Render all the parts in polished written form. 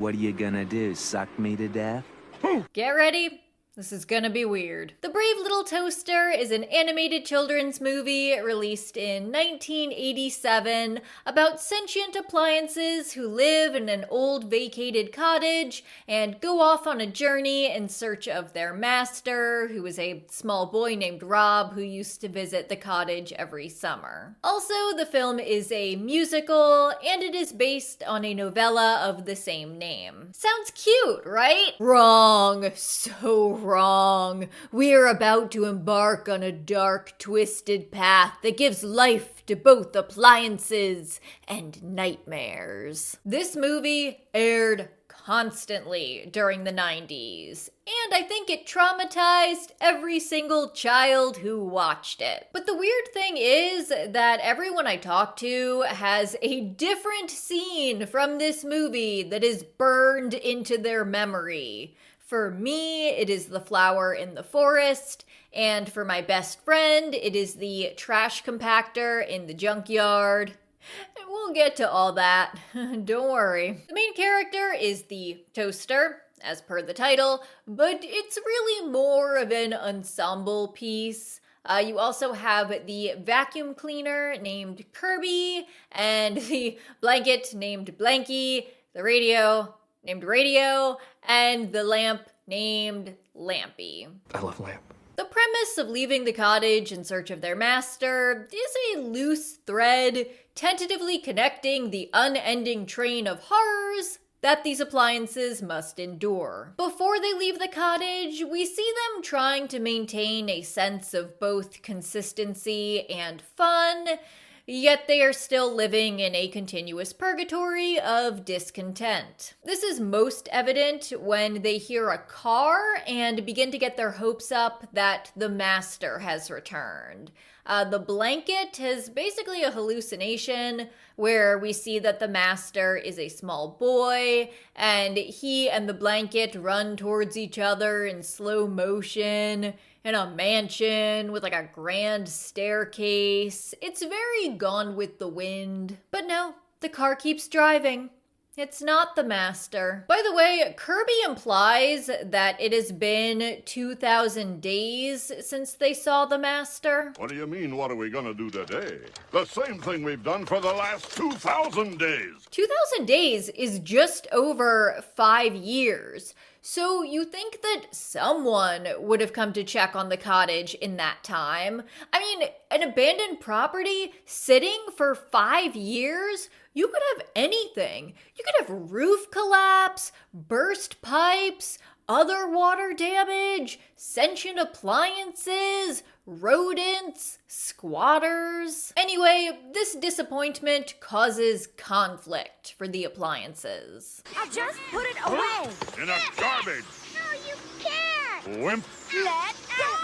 What are you gonna do, suck me to death? Get ready. This is gonna be weird. The Brave Little Toaster is an animated children's movie released in 1987 about sentient appliances who live in an old vacated cottage and go off on a journey in search of their master, who is a small boy named Rob who used to visit the cottage every summer. Also, the film is a musical and it is based on a novella of the same name. Sounds cute, right? Wrong. So wrong. We're about to embark on a dark, twisted path that gives life to both appliances and nightmares. This movie aired constantly during the 90s, and I think it traumatized every single child who watched it. But the weird thing is that everyone I talk to has a different scene from this movie that is burned into their memory. For me, it is the flower in the forest, and for my best friend, it is the trash compactor in the junkyard. And we'll get to all that, don't worry. The main character is the toaster, as per the title, but it's really more of an ensemble piece. You also have the vacuum cleaner named Kirby, and the blanket named Blanky, the radio named Radio, and the lamp named Lampy. I love Lamp. The premise of leaving the cottage in search of their master is a loose thread tentatively connecting the unending train of horrors that these appliances must endure. Before they leave the cottage, we see them trying to maintain a sense of both consistency and fun, yet they are still living in a continuous purgatory of discontent. This is most evident when they hear a car and begin to get their hopes up that the master has returned. The blanket is basically a hallucination where we see that the master is a small boy and he and the blanket run towards each other in slow motion in a mansion with like a grand staircase. It's very Gone with the Wind. But no, the car keeps driving. It's not the master. By the way, Kirby implies that it has been 2,000 days since they saw the master. What do you mean, what are we gonna do today? The same thing we've done for the last 2,000 days. 2,000 days is just over 5 years. So you think that someone would have come to check on the cottage in that time? I mean, an abandoned property sitting for 5 years? You could have anything. You could have roof collapse, burst pipes, other water damage, sentient appliances, rodents, squatters. Anyway, this disappointment causes conflict for the appliances. I'll just put it away. In a garbage. No, you can't. Wimp. Let go.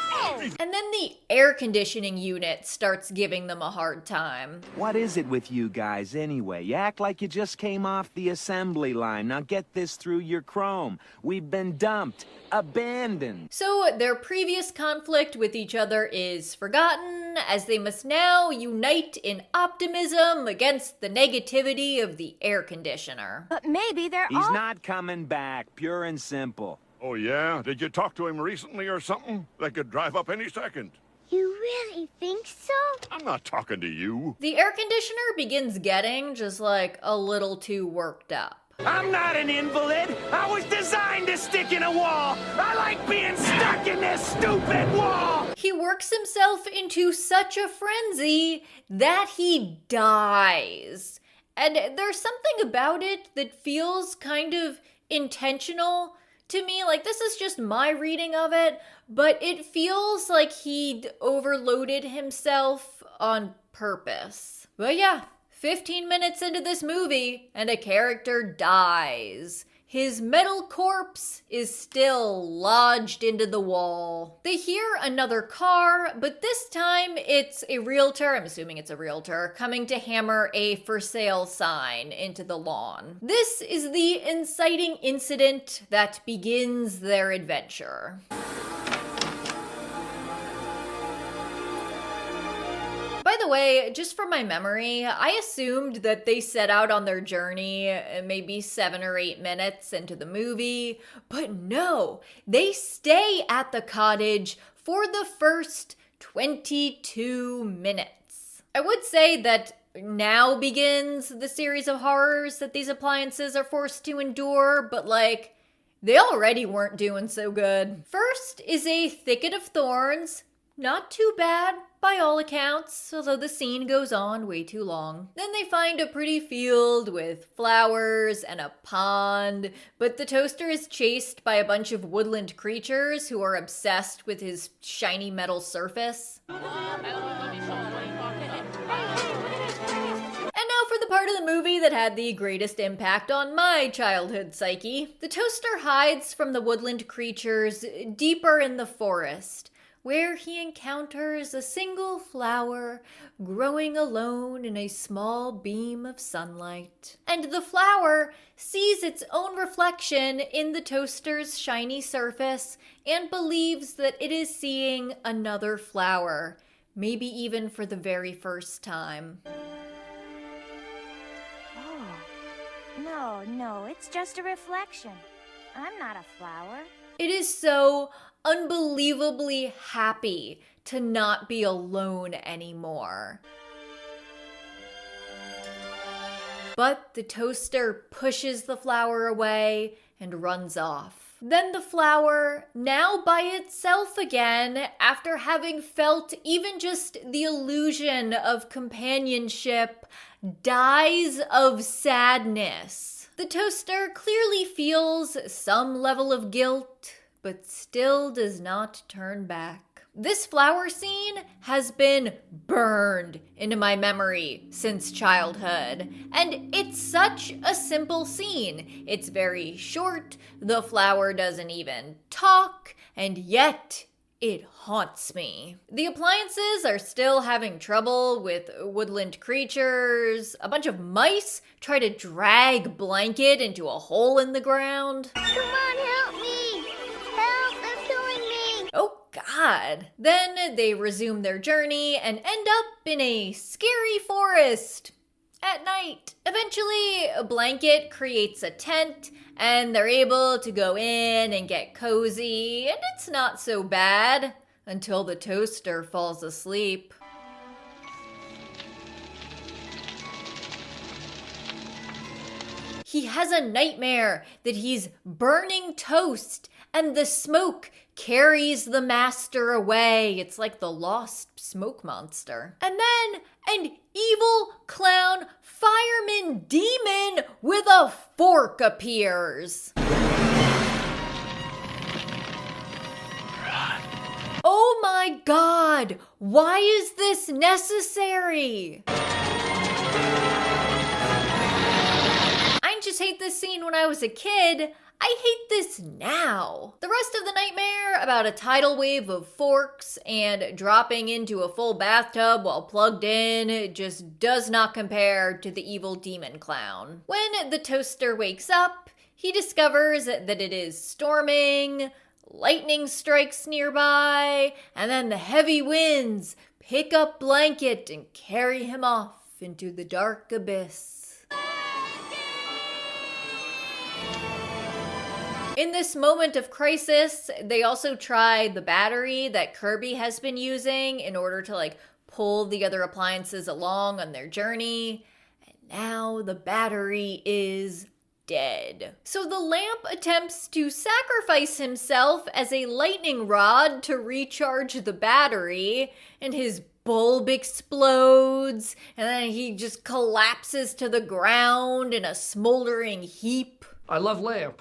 And then the air conditioning unit starts giving them a hard time. What is it with you guys anyway? You act like you just came off the assembly line. Now get this through your chrome. We've been dumped, abandoned. So their previous conflict with each other is forgotten, as they must now unite in optimism against the negativity of the air conditioner. But maybe they're He's all... not coming back, pure and simple. Oh, yeah? Did you talk to him recently or something? They could drive up any second. You really think so? I'm not talking to you. The air conditioner begins getting just like a little too worked up. I'm not an invalid. I was designed to stick in a wall. I like being stuck in this stupid wall. He works himself into such a frenzy that he dies. And there's something about it that feels kind of intentional to me. Like, this is just my reading of it, but it feels like he'd overloaded himself on purpose. But yeah, 15 minutes into this movie, and a character dies. His metal corpse is still lodged into the wall. They hear another car, but this time it's a realtor, I'm assuming it's a realtor, coming to hammer a for sale sign into the lawn. This is the inciting incident that begins their adventure. By the way, just from my memory, I assumed that they set out on their journey maybe 7 or 8 minutes into the movie, but no, they stay at the cottage for the first 22 minutes. I would say that now begins the series of horrors that these appliances are forced to endure, but like, they already weren't doing so good. First is a thicket of thorns. Not too bad by all accounts, although the scene goes on way too long. Then they find a pretty field with flowers and a pond, but the toaster is chased by a bunch of woodland creatures who are obsessed with his shiny metal surface. And now for the part of the movie that had the greatest impact on my childhood psyche. The toaster hides from the woodland creatures deeper in the forest, where he encounters a single flower growing alone in a small beam of sunlight. And the flower sees its own reflection in the toaster's shiny surface and believes that it is seeing another flower, maybe even for the very first time. No, it's just a reflection. I'm not a flower. It is so unbelievably happy to not be alone anymore. But the toaster pushes the flower away and runs off. Then the flower, now by itself again, after having felt even just the illusion of companionship, dies of sadness. The toaster clearly feels some level of guilt, but still does not turn back. This flower scene has been burned into my memory since childhood, and it's such a simple scene. It's very short, the flower doesn't even talk, and yet it haunts me. The appliances are still having trouble with woodland creatures. A bunch of mice try to drag Blanket into a hole in the ground. Come on, help me! Help, they're killing me! Oh God. Then they resume their journey and end up in a scary forest at night. Eventually, a Blanket creates a tent and they're able to go in and get cozy, and it's not so bad until the toaster falls asleep. He has a nightmare that he's burning toast and the smoke carries the master away. It's like the lost smoke monster. And then an evil clown fireman demon with a fork appears. Oh my God, why is this necessary? I didn't just hate this scene when I was a kid, I hate this now. The rest of the nightmare about a tidal wave of forks and dropping into a full bathtub while plugged in just does not compare to the evil demon clown. When the toaster wakes up, he discovers that it is storming, lightning strikes nearby, and then the heavy winds pick up Blanket and carry him off into the dark abyss. In this moment of crisis, they also try the battery that Kirby has been using in order to pull the other appliances along on their journey. And now the battery is dead. So the lamp attempts to sacrifice himself as a lightning rod to recharge the battery, and his bulb explodes, and then he just collapses to the ground in a smoldering heap. I love Lamp.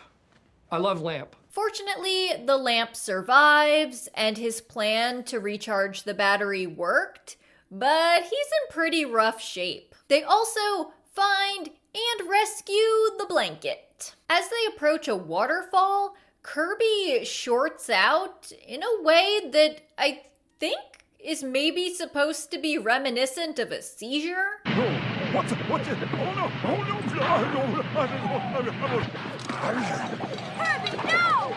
Fortunately, the lamp survives, and his plan to recharge the battery worked, but he's in pretty rough shape. They also find and rescue the Blanket. As they approach a waterfall, Kirby shorts out in a way that I think is maybe supposed to be reminiscent of a seizure. What's it? Oh no! Kirby, no!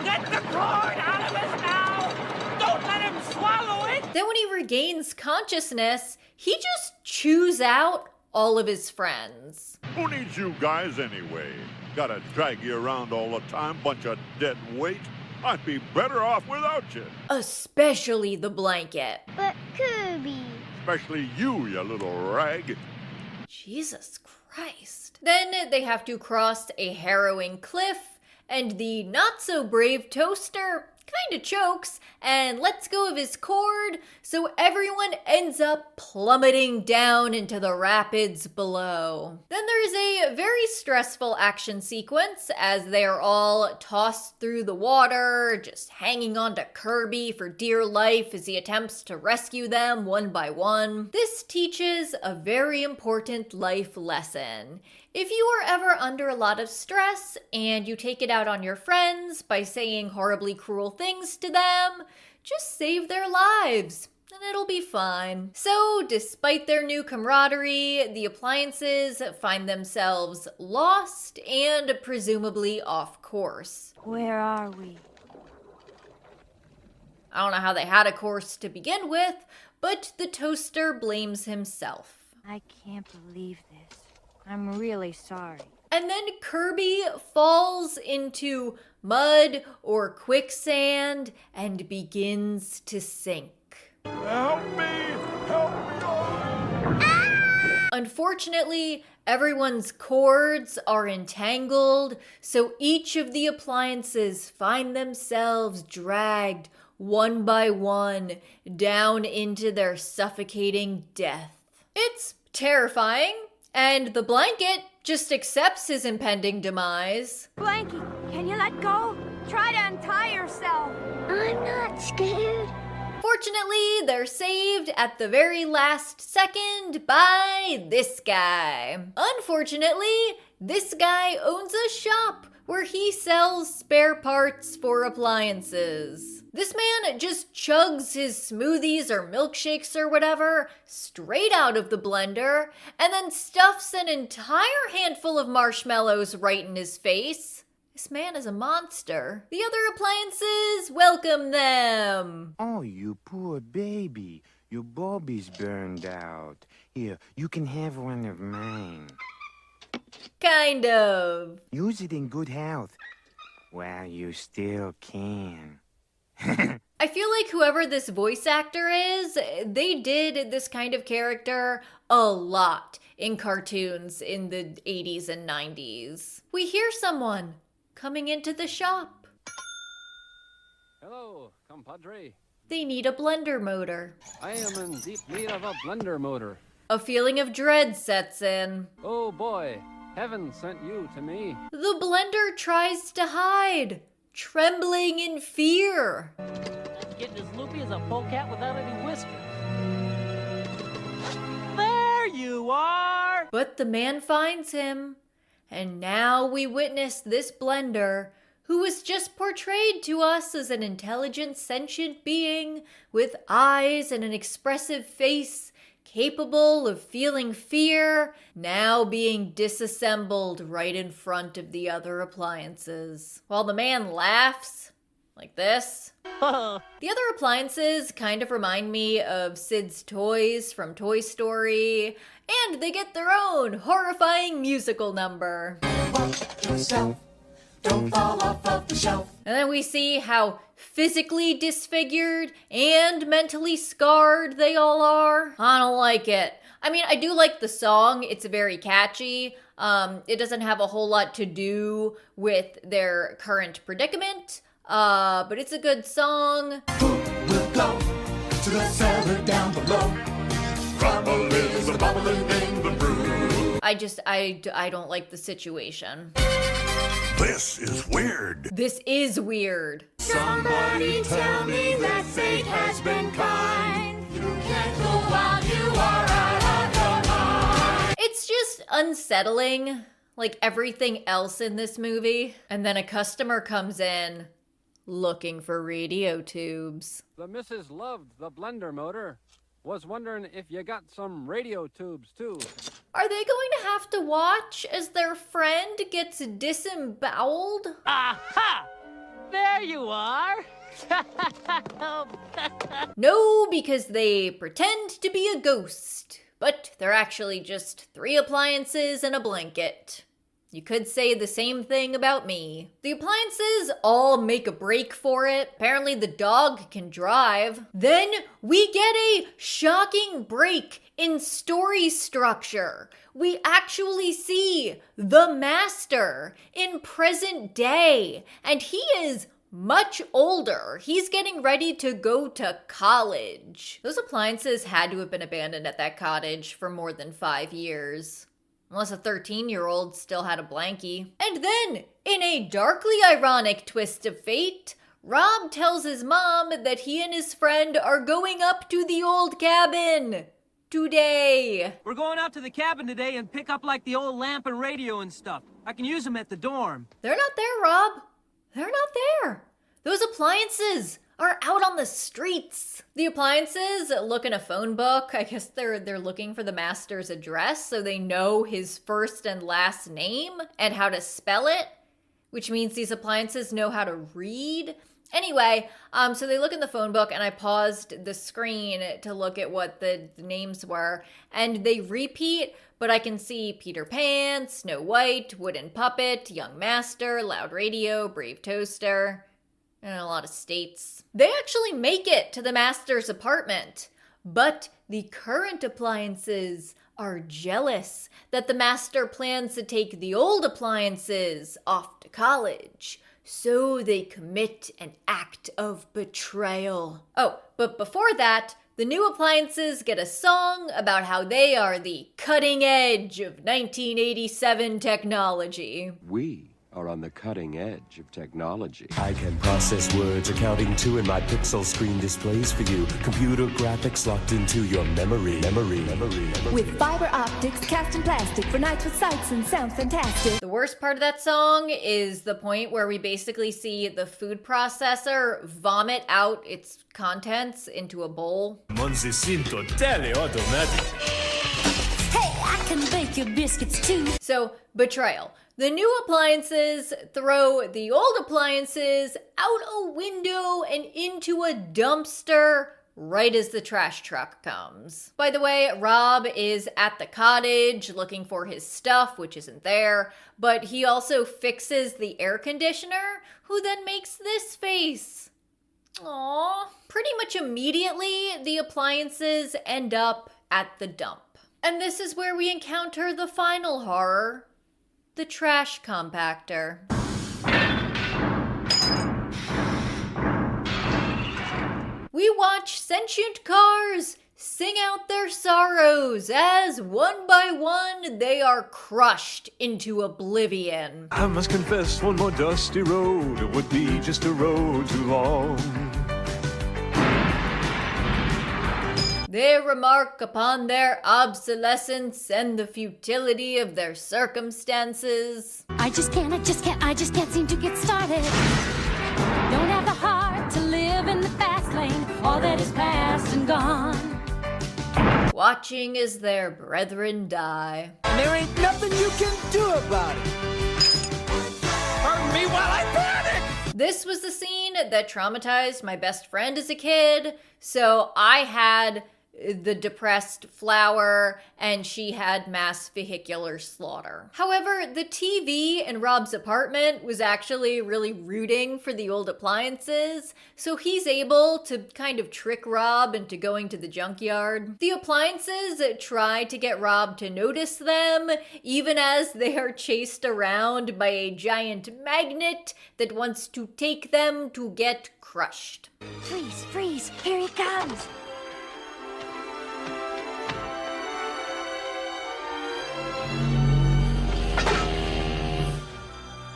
Get the cord out of his mouth! Don't let him swallow it! Then when he regains consciousness, he just chews out all of his friends. Who needs you guys anyway? Gotta drag you around all the time, bunch of dead weight. I'd be better off without you. Especially the blanket. But Kirby. Especially you little rag. Jesus Christ. Then they have to cross a harrowing cliff, and the not-so-brave Toaster kinda chokes and lets go of his cord, so everyone ends up plummeting down into the rapids below. Then there's a very stressful action sequence as they are all tossed through the water, just hanging on to Kirby for dear life as he attempts to rescue them one by one. This teaches a very important life lesson. If you are ever under a lot of stress and you take it out on your friends by saying horribly cruel things to them, just save their lives and it'll be fine. So, despite their new camaraderie, the appliances find themselves lost and presumably off course. Where are we? I don't know how they had a course to begin with, but the Toaster blames himself. I can't believe this. I'm really sorry. And then Kirby falls into mud or quicksand and begins to sink. Help me! Help me! Unfortunately, everyone's cords are entangled, so each of the appliances find themselves dragged one by one down into their suffocating death. It's terrifying, and the blanket just accepts his impending demise. Blanky, can you let go? Try to untie yourself. I'm not scared. Fortunately, they're saved at the very last second by this guy. Unfortunately, this guy owns a shop where he sells spare parts for appliances. This man just chugs his smoothies or milkshakes or whatever straight out of the blender and then stuffs an entire handful of marshmallows right in his face. This man is a monster. The other appliances welcome them. Oh, you poor baby. Your Bobby's burned out. Here, you can have one of mine. Kind of. Use it in good health. While you still can. I feel like whoever this voice actor is, they did this kind of character a lot in cartoons in the 80s and 90s. We hear someone coming into the shop. Hello, compadre. They need a blender motor. I am in deep need of a blender motor. A feeling of dread sets in. Oh boy, heaven sent you to me. The blender tries to hide, trembling in fear. That's getting as loopy as a polecat without any whiskers. There you are! But the man finds him, and now we witness this blender, who was just portrayed to us as an intelligent, sentient being with eyes and an expressive face, capable of feeling fear, now being disassembled right in front of the other appliances. While the man laughs, like this. The other appliances kind of remind me of Sid's toys from Toy Story, and they get their own horrifying musical number. Watch yourself, don't fall off of the shelf. And then we see how physically disfigured and mentally scarred they all are. I don't like it. I mean, I do like the song. It's very catchy. It doesn't have a whole lot to do with their current predicament, but it's a good song. Who will go to the cellar down below? Trouble is a bubbling in the brew. I don't like the situation. This is weird. This is weird. Somebody tell me that fate has been kind. You can't go while you are out of your mind. It's just unsettling, like everything else in this movie. And then a customer comes in looking for radio tubes. The missus loved the blender motor. Was wondering if you got some radio tubes too. Are they going to have to watch as their friend gets disemboweled? Aha! There you are! No, because they pretend to be a ghost, but they're actually just 3 appliances and a blanket. You could say the same thing about me. The appliances all make a break for it. Apparently the dog can drive. Then we get a shocking break in story structure. We actually see the master in present day, and he is much older. He's getting ready to go to college. Those appliances had to have been abandoned at that cottage for more than 5 years. Unless a 13-year-old still had a Blanky. And then, in a darkly ironic twist of fate, Rob tells his mom that he and his friend are going up to the old cabin today. We're going out to the cabin today and pick up like the old lamp and radio and stuff. I can use them at the dorm. They're not there, Rob. They're not there. Those appliances are out on the streets. The appliances look in a phone book. I guess they're looking for the master's address so they know his first and last name and how to spell it, which means these appliances know how to read. Anyway, so they look in the phone book, and I paused the screen to look at what the names were, and they repeat, but I can see Peter Pan, Snow White, Wooden Puppet, Young Master, Loud Radio, Brave Toaster, and a lot of states. They actually make it to the master's apartment, but the current appliances are jealous that the master plans to take the old appliances off to college. So they commit an act of betrayal. Oh, but before that, the new appliances get a song about how they are the cutting edge of 1987 technology. We are on the cutting edge of technology. I can process words accounting to, and my pixel screen displays for you. Computer graphics locked into your memory. With fiber optics cast in plastic for nights with sights and sound fantastic. The worst part of that song is the point where we basically see the food processor vomit out its contents into a bowl. Hey, I can bake your biscuits too. So, betrayal. The new appliances throw the old appliances out a window and into a dumpster right as the trash truck comes. By the way, Rob is at the cottage looking for his stuff, which isn't there, but he also fixes the air conditioner, who then makes this face. Aww. Pretty much immediately, the appliances end up at the dump. And this is where we encounter the final horror. The trash compactor. We watch sentient cars sing out their sorrows as one by one they are crushed into oblivion. I must confess, one more dusty road would be just a road too long. They remark upon their obsolescence and the futility of their circumstances. I just can't seem to get started. Don't have the heart to live in the fast lane. All that is past and gone. Watching as their brethren die. And there ain't nothing you can do about it. Pardon me while I panic! This was the scene that traumatized my best friend as a kid, so I had the depressed flower, and she had mass vehicular slaughter. However, the TV in Rob's apartment was actually really rooting for the old appliances, so he's able to kind of trick Rob into going to the junkyard. The appliances try to get Rob to notice them, even as they are chased around by a giant magnet that wants to take them to get crushed. Freeze, here he comes.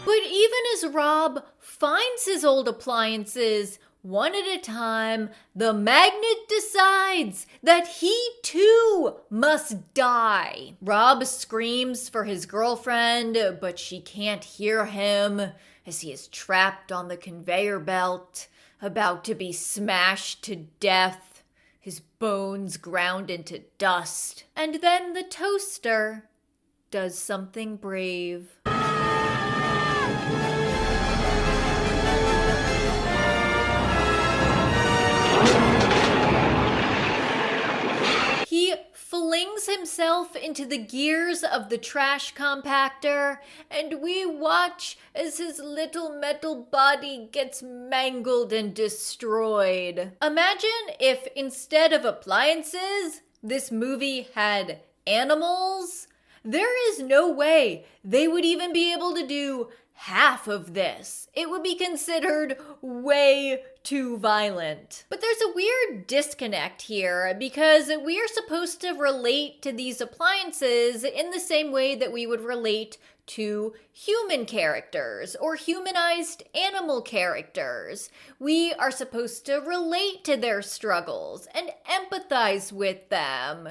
But even as Rob finds his old appliances one at a time, the magnet decides that he too must die. Rob screams for his girlfriend, but she can't hear him as he is trapped on the conveyor belt, about to be smashed to death, his bones ground into dust. And then the toaster does something brave. himself into the gears of the trash compactor, and we watch as his little metal body gets mangled and destroyed. Imagine if instead of appliances, this movie had animals. There is no way they would even be able to do half of this. It would be considered way too violent. But there's a weird disconnect here because we are supposed to relate to these appliances in the same way that we would relate to human characters or humanized animal characters. We are supposed to relate to their struggles and empathize with them.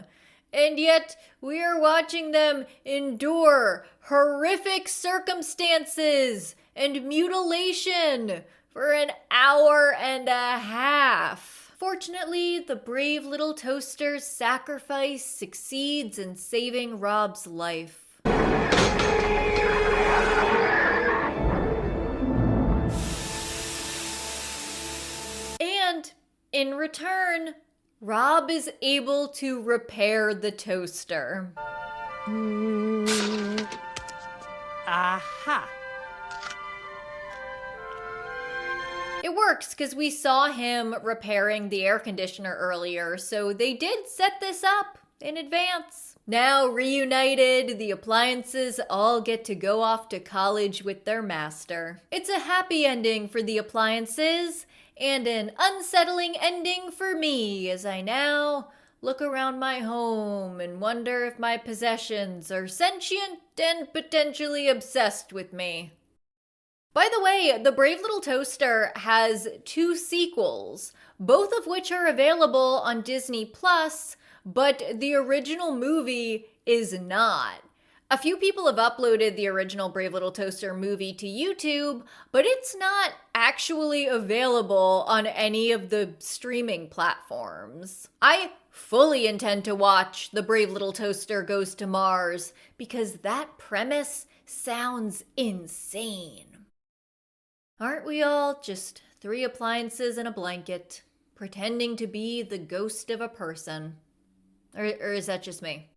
And yet, we are watching them endure horrific circumstances and mutilation for an hour and a half. Fortunately, the brave little toaster's sacrifice succeeds in saving Rob's life. And in return, Rob is able to repair the toaster. Aha! It works because we saw him repairing the air conditioner earlier, so they did set this up in advance. Now reunited, the appliances all get to go off to college with their master. It's a happy ending for the appliances, and an unsettling ending for me as I now look around my home and wonder if my possessions are sentient and potentially obsessed with me. By the way, The Brave Little Toaster has 2 sequels, both of which are available on Disney+, but the original movie is not. A few people have uploaded the original Brave Little Toaster movie to YouTube, but it's not actually available on any of the streaming platforms. I fully intend to watch The Brave Little Toaster Goes to Mars because that premise sounds insane. Aren't we all just 3 appliances and a blanket, pretending to be the ghost of a person? Or is that just me?